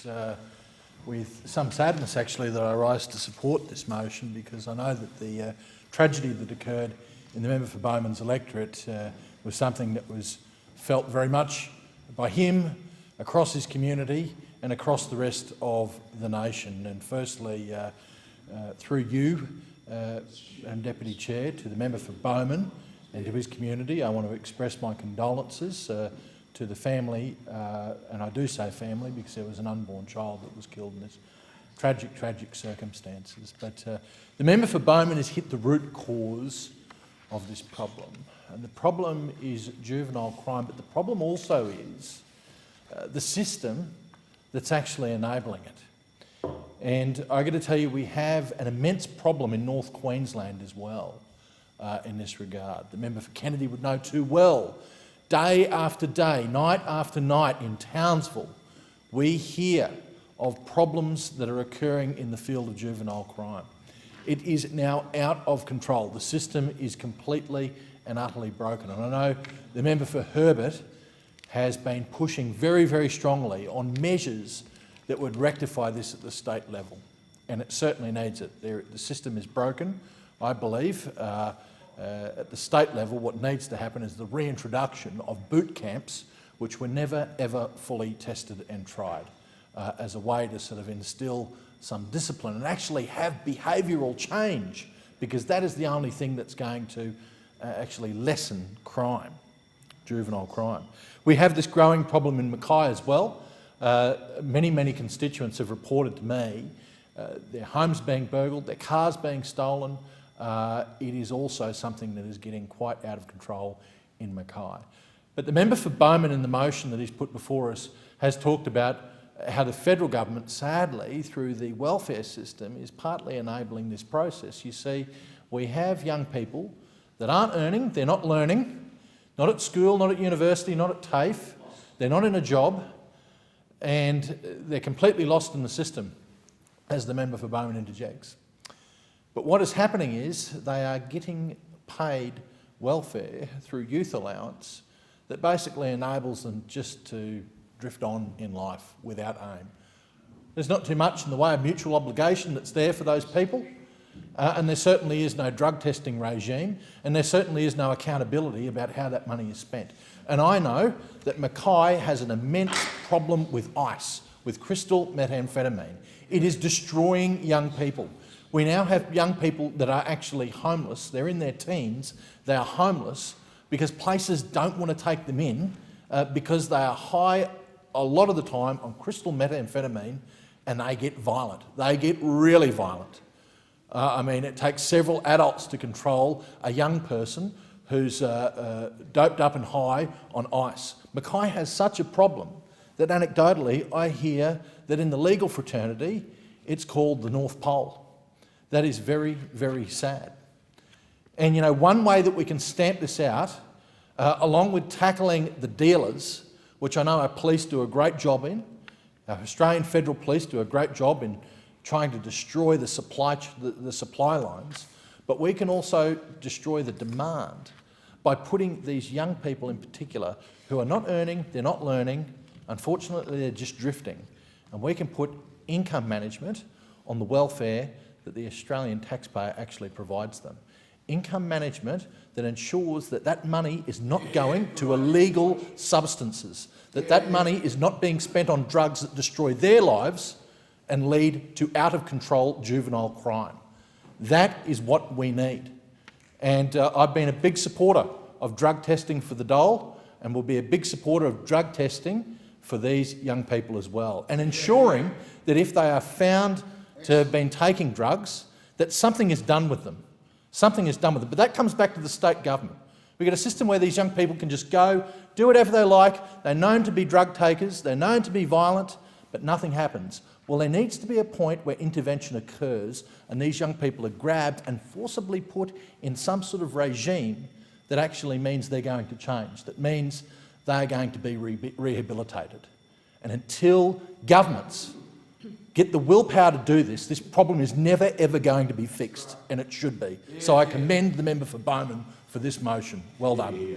It's with some sadness actually that I rise to support this motion, because I know that the tragedy that occurred in the member for Bowman's electorate was something that was felt very much by him, across his community and across the rest of the nation. And firstly, through you and Deputy Chair, to the member for Bowman and to his community, I want to express my condolences to the family, and I do say family because there was an unborn child that was killed in this tragic circumstances. But the member for Bowman has hit the root cause of this problem. And the problem is juvenile crime, but the problem also is the system that's actually enabling it. And I've got to tell you, we have an immense problem in North Queensland as well in this regard. The member for Kennedy would know too well. Day after day, night after night in Townsville, we hear of problems that are occurring in the field of juvenile crime. It is now out of control. The system is completely and utterly broken. And I know the member for Herbert has been pushing very, very strongly on measures that would rectify this at the state level. And it certainly needs it. The system is broken, I believe. At the state level, what needs to happen is the reintroduction of boot camps, which were never, ever fully tested and tried, as a way to sort of instill some discipline and actually have behavioural change, because that is the only thing that's going to actually lessen crime, juvenile crime. We have this growing problem in Mackay as well. Many constituents have reported to me their homes being burgled, their cars being stolen. It is also something that is getting quite out of control in Mackay. But the member for Bowman in the motion that he's put before us has talked about how the federal government, sadly, through the welfare system, is partly enabling this process. You see, we have young people that aren't earning, they're not learning, not at school, not at university, not at TAFE, they're not in a job, and they're completely lost in the system, as the member for Bowman interjects. But what is happening is they are getting paid welfare through youth allowance that basically enables them just to drift on in life without aim. There's not too much in the way of mutual obligation that's there for those people, and there certainly is no drug testing regime, and there certainly is no accountability about how that money is spent. And I know that Mackay has an immense problem with ice, with crystal methamphetamine. It is destroying young people. We now have young people that are actually homeless. They're in their teens. They are homeless because places don't want to take them in because they are high a lot of the time on crystal methamphetamine, and they get violent. They get really violent. I mean, it takes several adults to control a young person who's doped up and high on ice. Mackay has such a problem that anecdotally I hear that in the legal fraternity it's called the North Pole. That is very, very sad. And you know, one way that we can stamp this out, along with tackling the dealers, which I know our police do a great job in, our Australian Federal Police do a great job in trying to destroy the supply lines, but we can also destroy the demand by putting these young people in particular who are not earning, they're not learning, unfortunately they're just drifting. And we can put income management on the welfare that the Australian taxpayer actually provides them. Income management that ensures that that money is not going to illegal substances, that that money is not being spent on drugs that destroy their lives and lead to out-of-control juvenile crime. That is what we need. And I've been a big supporter of drug testing for the dole, and will be a big supporter of drug testing for these young people as well, and ensuring that if they are found to have been taking drugs, that something is done with them. Something is done with them. But that comes back to the state government. We've got a system where these young people can just go, do whatever they like, they're known to be drug takers, they're known to be violent, but nothing happens. Well, there needs to be a point where intervention occurs and these young people are grabbed and forcibly put in some sort of regime that actually means they're going to change, that means they're going to be rehabilitated. And until governments get the willpower to do this, this problem is never ever going to be fixed, and it should be. So I commend the member for Bowman for this motion. Well done.